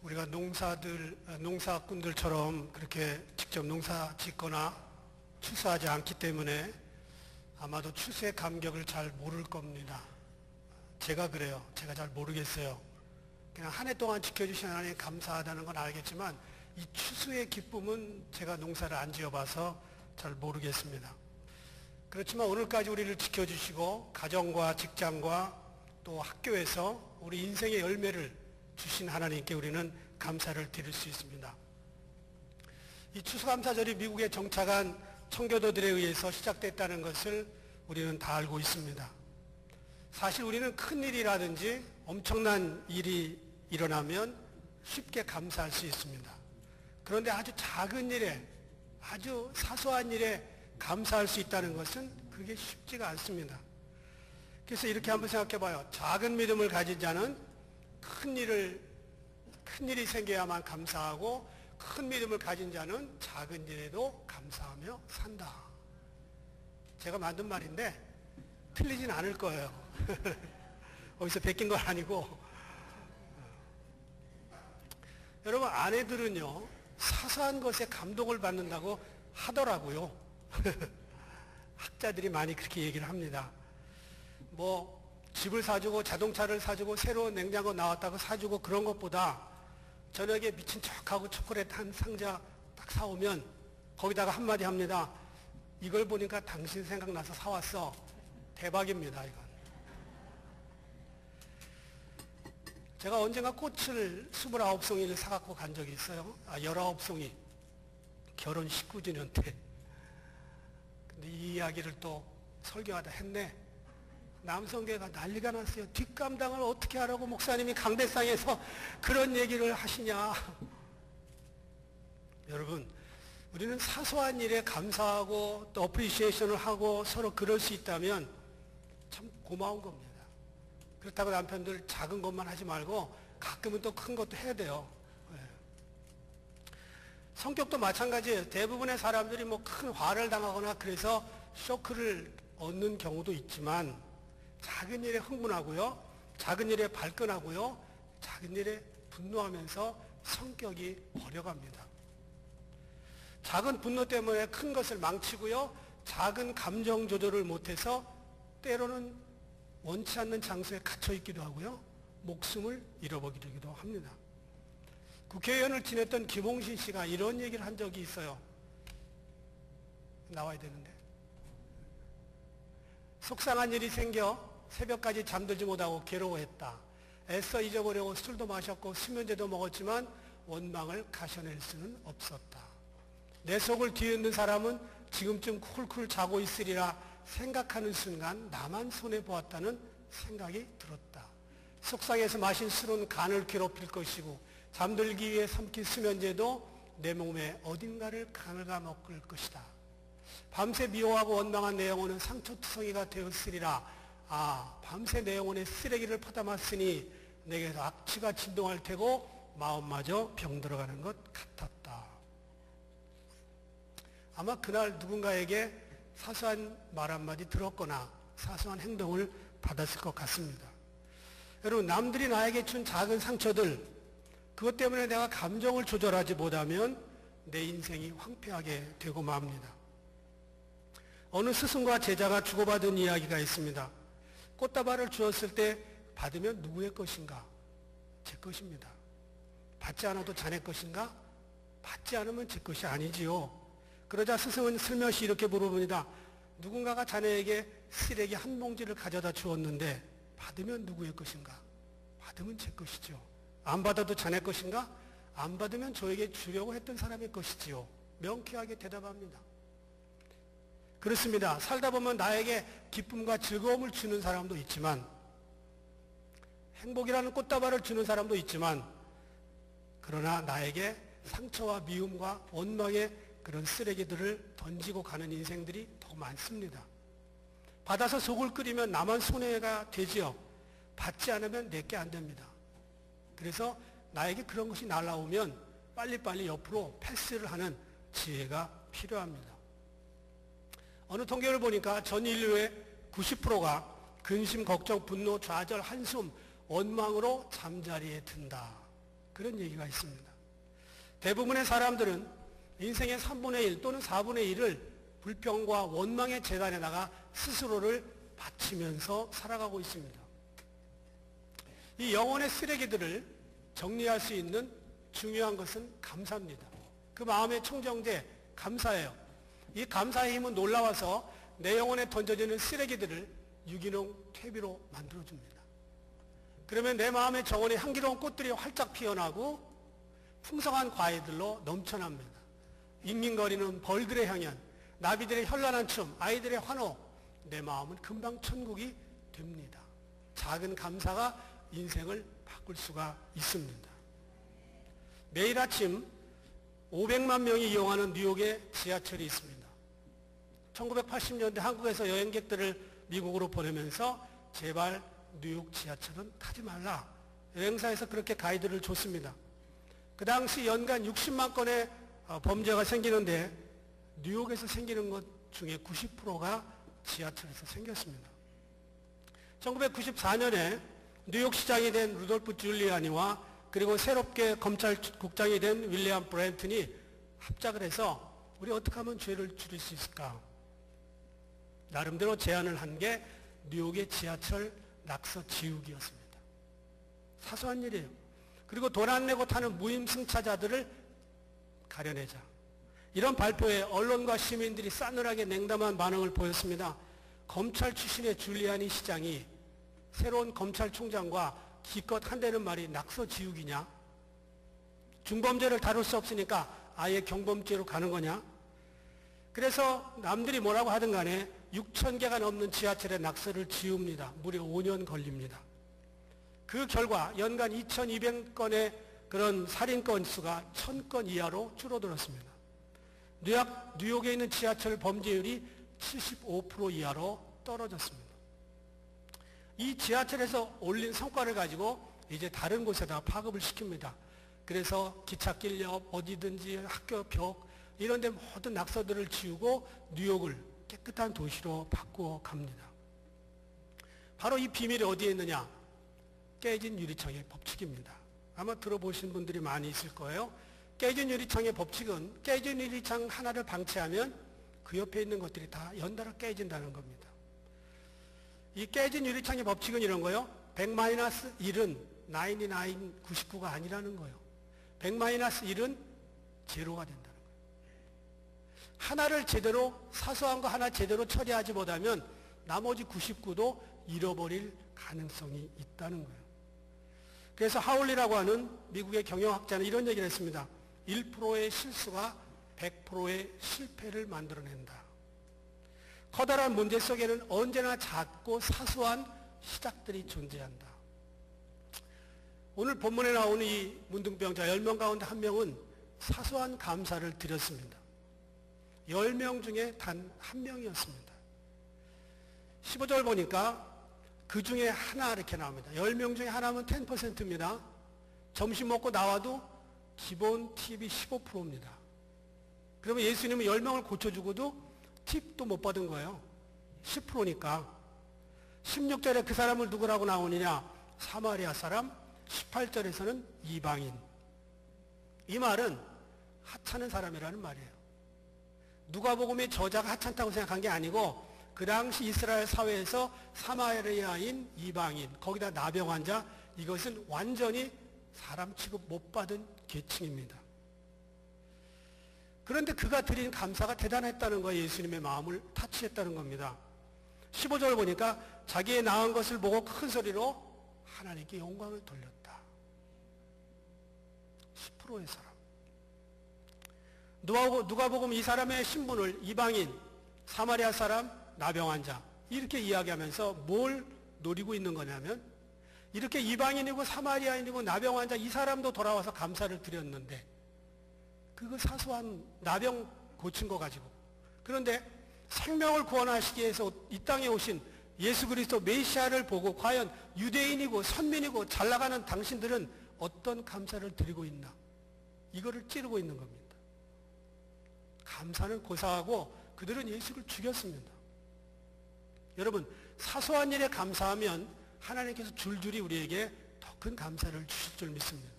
우리가 농사꾼들처럼 그렇게 직접 농사 짓거나 추수하지 않기 때문에 아마도 추수의 감격을 잘 모를 겁니다. 제가 그래요. 제가 잘 모르겠어요. 그냥 한 해 동안 지켜주신 하나님 감사하다는 건 알겠지만 이 추수의 기쁨은 제가 농사를 안 지어봐서 잘 모르겠습니다. 그렇지만 오늘까지 우리를 지켜주시고 가정과 직장과 또 학교에서 우리 인생의 열매를 주신 하나님께 우리는 감사를 드릴 수 있습니다. 이 추수감사절이 미국에 정착한 청교도들에 의해서 시작됐다는 것을 우리는 다 알고 있습니다. 사실 우리는 큰 일이라든지 엄청난 일이 일어나면 쉽게 감사할 수 있습니다. 그런데 아주 작은 일에, 아주 사소한 일에 감사할 수 있다는 것은 그게 쉽지가 않습니다. 그래서 이렇게 한번 생각해 봐요. 작은 믿음을 가진 자는 큰 일이 생겨야만 감사하고, 큰 믿음을 가진 자는 작은 일에도 감사하며 산다. 제가 만든 말인데 틀리진 않을 거예요. 어디서 베낀 건 아니고. 여러분, 아내들은요 사소한 것에 감동을 받는다고 하더라고요. 학자들이 많이 그렇게 얘기를 합니다. 뭐 집을 사주고 자동차를 사주고 새로운 냉장고 나왔다고 사주고 그런 것보다 저녁에 미친 척하고 초콜릿 한 상자 딱 사오면 거기다가 한마디 합니다. 이걸 보니까 당신 생각나서 사왔어. 대박입니다, 이건. 제가 언젠가 꽃을 29송이를 사갖고 간 적이 있어요. 19송이. 결혼 19주년 때. 근데 이 이야기를 또 설교하다 했네. 남성계가 난리가 났어요. 뒷감당을 어떻게 하라고 목사님이 강대상에서 그런 얘기를 하시냐. 여러분, 우리는 사소한 일에 감사하고 또 어프리시에이션을 하고 서로 그럴 수 있다면 참 고마운 겁니다. 그렇다고 남편들 작은 것만 하지 말고 가끔은 또 큰 것도 해야 돼요. 성격도 마찬가지예요. 대부분의 사람들이 뭐 큰 화를 당하거나 그래서 쇼크를 얻는 경우도 있지만 작은 일에 흥분하고요, 작은 일에 발끈하고요, 작은 일에 분노하면서 성격이 버려갑니다. 작은 분노 때문에 큰 것을 망치고요, 작은 감정 조절을 못해서 때로는 원치 않는 장소에 갇혀 있기도 하고요, 목숨을 잃어버리기도 합니다. 국회의원을 지냈던 김홍신 씨가 이런 얘기를 한 적이 있어요. 나와야 되는데. 속상한 일이 생겨 새벽까지 잠들지 못하고 괴로워했다. 애써 잊어보려고 술도 마셨고 수면제도 먹었지만 원망을 가셔낼 수는 없었다. 내 속을 뒤흔든 사람은 지금쯤 쿨쿨 자고 있으리라 생각하는 순간 나만 손해보았다는 생각이 들었다. 속상해서 마신 술은 간을 괴롭힐 것이고 잠들기 위해 삼킨 수면제도 내 몸의 어딘가를 갉아먹을 것이다. 밤새 미워하고 원망한 내 영혼은 상처투성이가 되었으리라. 밤새 내 영혼에 쓰레기를 퍼담았으니 내게서 악취가 진동할 테고 마음마저 병들어가는 것 같았다. 아마 그날 누군가에게 사소한 말 한마디 들었거나 사소한 행동을 받았을 것 같습니다. 여러분, 남들이 나에게 준 작은 상처들, 그것 때문에 내가 감정을 조절하지 못하면 내 인생이 황폐하게 되고 맙니다. 어느 스승과 제자가 주고받은 이야기가 있습니다. 꽃다발을 주었을 때 받으면 누구의 것인가? 제 것입니다. 받지 않아도 자네 것인가? 받지 않으면 제 것이 아니지요. 그러자 스승은 슬며시 이렇게 물어봅니다. 누군가가 자네에게 쓰레기 한 봉지를 가져다 주었는데 받으면 누구의 것인가? 받으면 제 것이죠. 안 받아도 자네 것인가? 안 받으면 저에게 주려고 했던 사람의 것이지요. 명쾌하게 대답합니다. 그렇습니다. 살다 보면 나에게 기쁨과 즐거움을 주는 사람도 있지만, 행복이라는 꽃다발을 주는 사람도 있지만, 그러나 나에게 상처와 미움과 원망의 그런 쓰레기들을 던지고 가는 인생들이 더 많습니다. 받아서 속을 끓이면 나만 손해가 되지요. 받지 않으면 내게 안 됩니다. 그래서 나에게 그런 것이 날아오면 빨리빨리 옆으로 패스를 하는 지혜가 필요합니다. 어느 통계를 보니까 전 인류의 90%가 근심, 걱정, 분노, 좌절, 한숨, 원망으로 잠자리에 든다. 그런 얘기가 있습니다. 대부분의 사람들은 인생의 3분의 1 또는 4분의 1을 불평과 원망의 재단에다가 스스로를 바치면서 살아가고 있습니다. 이 영혼의 쓰레기들을 정리할 수 있는 중요한 것은 감사입니다. 그 마음의 청정제, 감사예요. 이 감사의 힘은 놀라워서 내 영혼에 던져지는 쓰레기들을 유기농 퇴비로 만들어줍니다. 그러면 내 마음의 정원에 향기로운 꽃들이 활짝 피어나고 풍성한 과일들로 넘쳐납니다. 잉잉거리는 벌들의 향연, 나비들의 현란한 춤, 아이들의 환호, 내 마음은 금방 천국이 됩니다. 작은 감사가 인생을 바꿀 수가 있습니다. 매일 아침 500만 명이 이용하는 뉴욕의 지하철이 있습니다. 1980년대 한국에서 여행객들을 미국으로 보내면서 제발 뉴욕 지하철은 타지 말라. 여행사에서 그렇게 가이드를 줬습니다. 그 당시 연간 60만 건의 범죄가 생기는데 뉴욕에서 생기는 것 중에 90%가 지하철에서 생겼습니다. 1994년에 뉴욕시장이 된 루돌프 줄리아니와 그리고 새롭게 검찰국장이 된 윌리엄 브랜튼이 합작을 해서 우리 어떻게 하면 죄를 줄일 수 있을까? 나름대로 제안을 한 게 뉴욕의 지하철 낙서 지우기였습니다. 사소한 일이에요. 그리고 돈 안 내고 타는 무임승차자들을 가려내자. 이런 발표에 언론과 시민들이 싸늘하게 냉담한 반응을 보였습니다. 검찰 출신의 줄리아니 시장이 새로운 검찰총장과 기껏 한다는 말이 낙서 지우기냐? 중범죄를 다룰 수 없으니까 아예 경범죄로 가는 거냐? 그래서 남들이 뭐라고 하든 간에 6,000개가 넘는 지하철의 낙서를 지웁니다. 무려 5년 걸립니다. 그 결과 연간 2,200건의 그런 살인 건수가 1,000건 이하로 줄어들었습니다. 뉴욕에 있는 지하철 범죄율이 75% 이하로 떨어졌습니다. 이 지하철에서 올린 성과를 가지고 이제 다른 곳에다 파급을 시킵니다. 그래서 기찻길 옆 어디든지 학교 벽 이런 데 모든 낙서들을 지우고 뉴욕을 깨끗한 도시로 바꾸어 갑니다. 바로 이 비밀이 어디에 있느냐? 깨진 유리창의 법칙입니다. 아마 들어보신 분들이 많이 있을 거예요. 깨진 유리창의 법칙은 깨진 유리창 하나를 방치하면 그 옆에 있는 것들이 다 연달아 깨진다는 겁니다. 이 깨진 유리창의 법칙은 이런 거예요. 100-1은 99가 아니라는 거예요. 100-1은 제로가 된다는 거예요. 하나를 제대로, 사소한 거 하나 제대로 처리하지 못하면 나머지 99도 잃어버릴 가능성이 있다는 거예요. 그래서 하울리라고 하는 미국의 경영학자는 이런 얘기를 했습니다. 1%의 실수가 100%의 실패를 만들어낸다. 커다란 문제 속에는 언제나 작고 사소한 시작들이 존재한다. 오늘 본문에 나오는 이 문둥병자 10명 가운데 한 명은 사소한 감사를 드렸습니다. 10명 중에 단 한 명이었습니다. 15절 보니까 그 중에 하나 이렇게 나옵니다. 10명 중에 하나면 10%입니다. 점심 먹고 나와도 기본 팁이 15%입니다. 그러면 예수님은 10명을 고쳐주고도 팁도 못 받은 거예요. 10%니까. 16절에 그 사람을 누구라고 나오느냐? 사마리아 사람. 18절에서는 이방인. 이 말은 하찮은 사람이라는 말이에요. 누가복음의 저자가 하찮다고 생각한 게 아니고 그 당시 이스라엘 사회에서 사마리아인 이방인, 거기다 나병 환자, 이것은 완전히 사람 취급 못 받은 계층입니다. 그런데 그가 드린 감사가 대단했다는 거예요. 예수님의 마음을 타치했다는 겁니다. 15절 보니까 자기의 나은 것을 보고 큰 소리로 하나님께 영광을 돌렸다. 10%의 사람. 누가복음 이 사람의 신분을 이방인, 사마리아 사람, 나병 환자 이렇게 이야기하면서 뭘 노리고 있는 거냐면 이렇게 이방인이고 사마리아인이고 나병 환자 이 사람도 돌아와서 감사를 드렸는데 그거 사소한 나병 고친 거 가지고 그런데 생명을 구원하시기 위해서 이 땅에 오신 예수 그리스도 메시아를 보고 과연 유대인이고 선민이고 잘나가는 당신들은 어떤 감사를 드리고 있나 이거를 찌르고 있는 겁니다. 감사는 고사하고 그들은 예수를 죽였습니다. 여러분 사소한 일에 감사하면 하나님께서 줄줄이 우리에게 더 큰 감사를 주실 줄 믿습니다.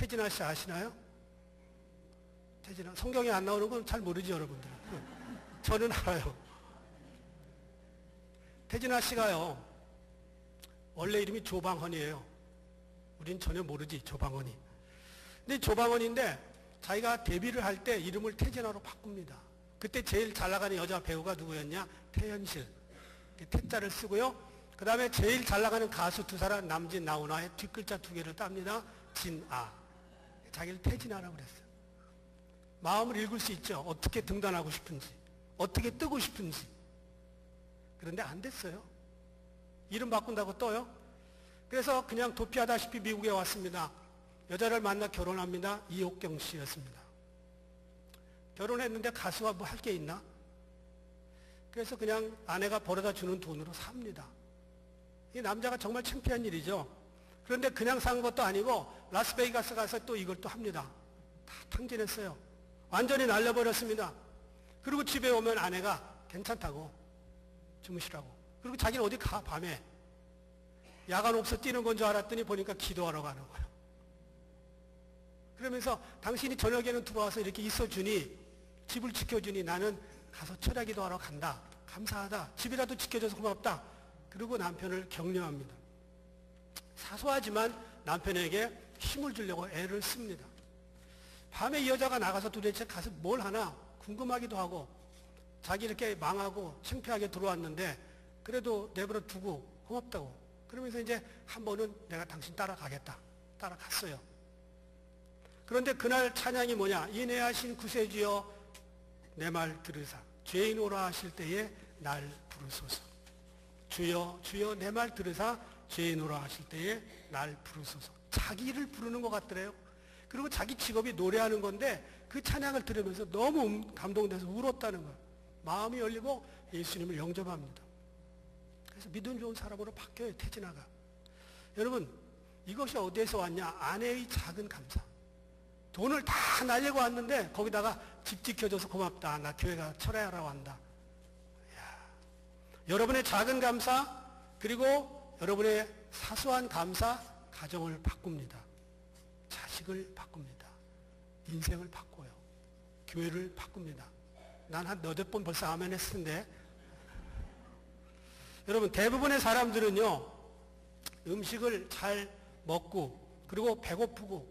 태진아 씨 아시나요? 태진아. 성경에 안 나오는 건 잘 모르지, 여러분들. 저는 알아요. 태진아 씨가요, 원래 이름이 조방헌이에요. 우린 전혀 모르지, 조방헌이. 근데 조방헌인데 자기가 데뷔를 할 때 이름을 태진아로 바꿉니다. 그때 제일 잘 나가는 여자 배우가 누구였냐? 태현실. 태자를 쓰고요. 그 다음에 제일 잘 나가는 가수 두 사람, 남진, 나훈아의 뒷글자 두 개를 땁니다. 진아. 자기를 태진아라고 그랬어요. 마음을 읽을 수 있죠. 어떻게 등단하고 싶은지, 어떻게 뜨고 싶은지. 그런데 안 됐어요. 이름 바꾼다고 떠요? 그래서 그냥 도피하다시피 미국에 왔습니다. 여자를 만나 결혼합니다. 이옥경 씨였습니다. 결혼했는데 가수가 뭐 할 게 있나? 그래서 그냥 아내가 벌어다 주는 돈으로 삽니다. 이 남자가 정말 창피한 일이죠. 그런데 그냥 산 것도 아니고 라스베이거스 가서 또 이걸 또 합니다. 다 탕진했어요. 완전히 날려버렸습니다. 그리고 집에 오면 아내가 괜찮다고 주무시라고. 그리고 자기는 어디 가, 밤에. 야간 옥서 뛰는 건 줄 알았더니 보니까 기도하러 가는 거예요. 그러면서 당신이 저녁에는 들어와서 이렇게 있어주니, 집을 지켜주니 나는 가서 철야 기도하러 간다. 감사하다. 집이라도 지켜줘서 고맙다. 그리고 남편을 격려합니다. 사소하지만 남편에게 힘을 주려고 애를 씁니다. 밤에 이 여자가 나가서 도대체 가서 뭘 하나 궁금하기도 하고, 자기 이렇게 망하고 창피하게 들어왔는데 그래도 내버려 두고 고맙다고. 그러면서 이제 한 번은 내가 당신 따라가겠다. 따라갔어요. 그런데 그날 찬양이 뭐냐? 인애하신 구세주여 내 말 들으사 죄인 오라 하실 때에 날 부르소서. 주여 주여 내 말 들으사 죄인 오라 하실 때에 날 부르소서. 자기를 부르는 것 같더래요. 그리고 자기 직업이 노래하는 건데 그 찬양을 들으면서 너무 감동돼서 울었다는 거예요. 마음이 열리고 예수님을 영접합니다. 그래서 믿음 좋은 사람으로 바뀌어요, 태진아가. 여러분, 이것이 어디에서 왔냐? 아내의 작은 감사. 돈을 다 날리고 왔는데 거기다가 집 지켜줘서 고맙다. 나 교회가 철회하러 간다. 여러분의 작은 감사, 그리고 여러분의 사소한 감사, 가정을 바꿉니다. 자식을 바꿉니다. 인생을 바꿔요. 교회를 바꿉니다. 난 한 너댓 번 벌써 아멘 했을 텐데. 여러분, 대부분의 사람들은요, 음식을 잘 먹고, 그리고 배고프고,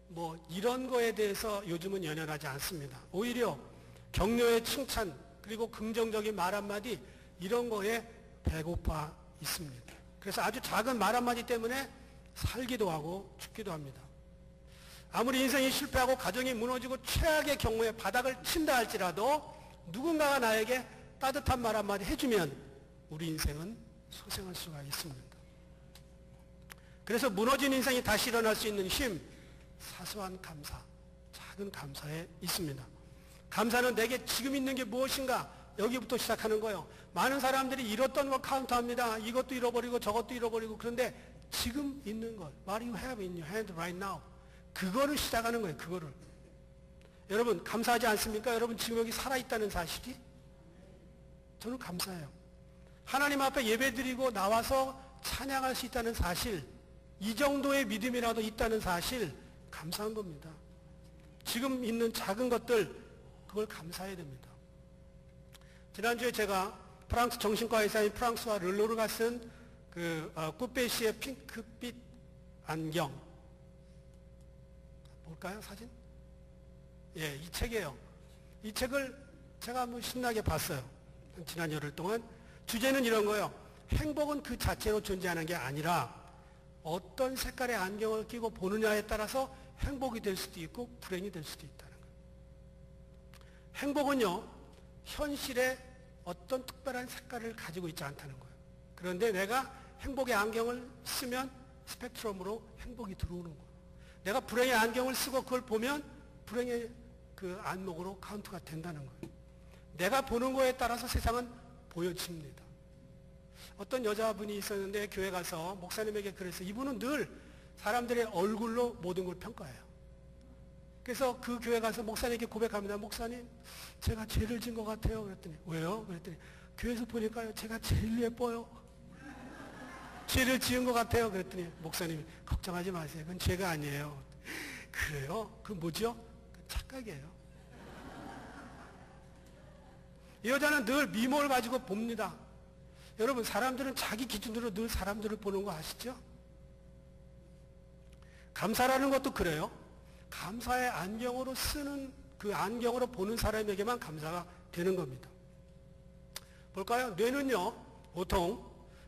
뭐, 이런 거에 대해서 요즘은 연연하지 않습니다. 오히려 격려의 칭찬, 그리고 긍정적인 말 한마디, 이런 거에 배고파 있습니다. 그래서 아주 작은 말 한마디 때문에 살기도 하고 죽기도 합니다. 아무리 인생이 실패하고 가정이 무너지고 최악의 경우에 바닥을 친다 할지라도 누군가가 나에게 따뜻한 말 한마디 해주면 우리 인생은 소생할 수가 있습니다. 그래서 무너진 인생이 다시 일어날 수 있는 힘, 사소한 감사, 작은 감사에 있습니다. 감사는 내게 지금 있는 게 무엇인가? 여기부터 시작하는 거예요. 많은 사람들이 잃었던 걸 카운트합니다. 이것도 잃어버리고 저것도 잃어버리고. 그런데 지금 있는 것, what you have in your hand right now, 그거를 시작하는 거예요. 그거를. 여러분 감사하지 않습니까? 여러분 지금 여기 살아있다는 사실이? 저는 감사해요. 하나님 앞에 예배드리고 나와서 찬양할 수 있다는 사실, 이 정도의 믿음이라도 있다는 사실, 감사한 겁니다. 지금 있는 작은 것들, 그걸 감사해야 됩니다. 지난주에 제가 프랑스 정신과 의사인 프랑스와 르로르가 쓴 꾸페시의 핑크빛 안경, 볼까요, 사진? 예, 이 책이에요. 이 책을 제가 한번 신나게 봤어요. 지난 열흘 동안. 주제는 이런 거예요. 행복은 그 자체로 존재하는 게 아니라 어떤 색깔의 안경을 끼고 보느냐에 따라서 행복이 될 수도 있고 불행이 될 수도 있다는 거예요. 행복은요, 현실에 어떤 특별한 색깔을 가지고 있지 않다는 거예요. 그런데 내가 행복의 안경을 쓰면 스펙트럼으로 행복이 들어오는 거예요. 내가 불행의 안경을 쓰고 그걸 보면 불행의 그 안목으로 카운트가 된다는 거예요. 내가 보는 거에 따라서 세상은 보여집니다. 어떤 여자분이 있었는데 교회 가서 목사님에게 그랬어요. 이분은 늘 사람들의 얼굴로 모든 걸 평가해요. 그래서 그 교회 가서 목사님께 고백합니다. 목사님, 제가 죄를 지은 것 같아요. 그랬더니 왜요? 그랬더니 교회에서 보니까요, 제가 제일 예뻐요. 죄를 지은 것 같아요. 그랬더니 목사님이 걱정하지 마세요. 그건 죄가 아니에요. 그래요? 그 뭐죠? 착각이에요. 이 여자는 늘 미모를 가지고 봅니다. 여러분, 사람들은 자기 기준으로 늘 사람들을 보는 거 아시죠? 감사라는 것도 그래요. 감사의 안경으로 쓰는, 그 안경으로 보는 사람에게만 감사가 되는 겁니다. 볼까요? 뇌는요, 보통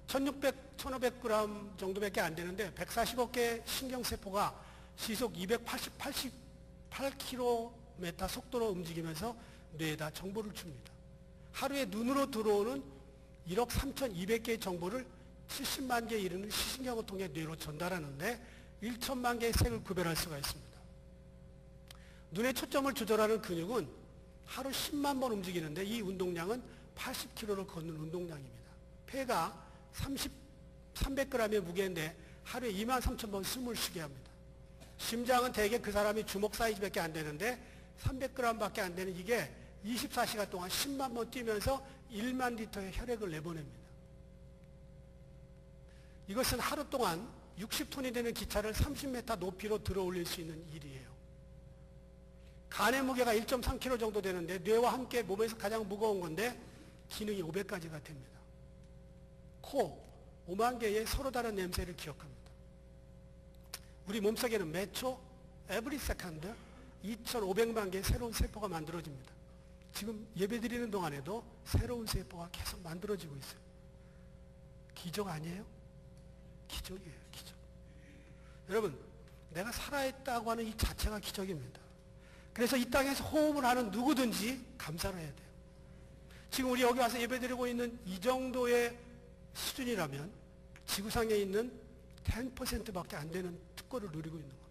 1600, 1500g 정도밖에 안 되는데 140억 개의 신경세포가 시속 288km 속도로 움직이면서 뇌에다 정보를 줍니다. 하루에 눈으로 들어오는 1억 3200개의 정보를 70만 개에 이르는 시신경을 통해 뇌로 전달하는데 1천만 개의 색을 구별할 수가 있습니다. 눈의 초점을 조절하는 근육은 하루 10만 번 움직이는데 이 운동량은 80km를 걷는 운동량입니다. 폐가 300g의 무게인데 하루에 23,000번 숨을 쉬게 합니다. 심장은 대개 그 사람이 주먹 사이즈밖에 안 되는데 300g밖에 안 되는 이게 24시간 동안 10만 번 뛰면서 1만 리터의 혈액을 내보냅니다. 이것은 하루 동안 60톤이 되는 기차를 30m 높이로 들어 올릴 수 있는 일이에요. 간의 무게가 1.3kg 정도 되는데 뇌와 함께 몸에서 가장 무거운 건데 기능이 500가지가 됩니다. 코, 5만 개의 서로 다른 냄새를 기억합니다. 우리 몸속에는 매초, every second 2,500만 개의 새로운 세포가 만들어집니다. 지금 예배드리는 동안에도 새로운 세포가 계속 만들어지고 있어요. 기적 아니에요? 기적이에요, 기적. 여러분, 내가 살아있다고 하는 이 자체가 기적입니다. 그래서 이 땅에서 호흡을 하는 누구든지 감사를 해야 돼요. 지금 우리 여기 와서 예배드리고 있는 이 정도의 수준이라면 지구상에 있는 10%밖에 안 되는 특권을 누리고 있는 겁니다.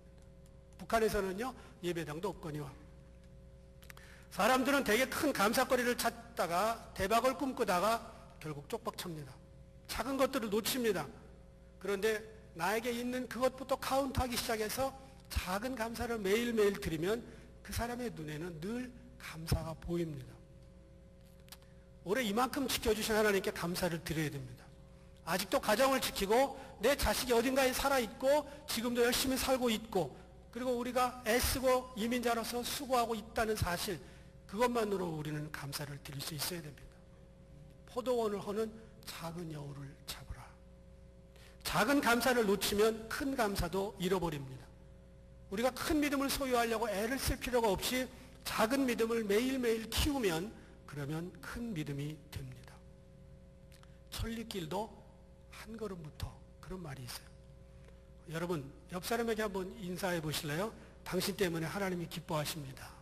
북한에서는요, 예배당도 없거니와. 사람들은 되게 큰 감사거리를 찾다가 대박을 꿈꾸다가 결국 쪽박 찹니다. 작은 것들을 놓칩니다. 그런데 나에게 있는 그것부터 카운트하기 시작해서 작은 감사를 매일매일 드리면 그 사람의 눈에는 늘 감사가 보입니다. 올해 이만큼 지켜주신 하나님께 감사를 드려야 됩니다. 아직도 가정을 지키고 내 자식이 어딘가에 살아있고 지금도 열심히 살고 있고 그리고 우리가 애쓰고 이민자로서 수고하고 있다는 사실, 그것만으로 우리는 감사를 드릴 수 있어야 됩니다. 포도원을 허는 작은 여우를 잡으라. 작은 감사를 놓치면 큰 감사도 잃어버립니다. 우리가 큰 믿음을 소유하려고 애를 쓸 필요가 없이 작은 믿음을 매일매일 키우면 그러면 큰 믿음이 됩니다. 천리길도 한 걸음부터, 그런 말이 있어요. 여러분, 옆 사람에게 한번 인사해 보실래요? 당신 때문에 하나님이 기뻐하십니다.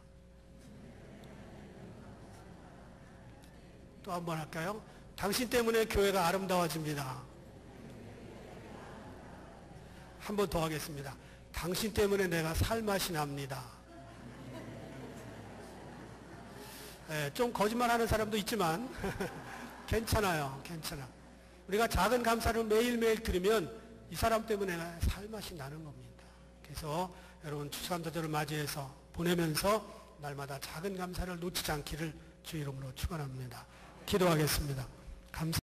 또 한번 할까요? 당신 때문에 교회가 아름다워집니다. 한 번 더 하겠습니다. 당신 때문에 내가 살맛이 납니다. 좀 거짓말하는 사람도 있지만 괜찮아요. 괜찮아. 우리가 작은 감사를 매일매일 드리면 이 사람 때문에 내가 살맛이 나는 겁니다. 그래서 여러분 추수감사절을 맞이해서 보내면서 날마다 작은 감사를 놓치지 않기를 주 이름으로 축원합니다. 기도하겠습니다. 감사.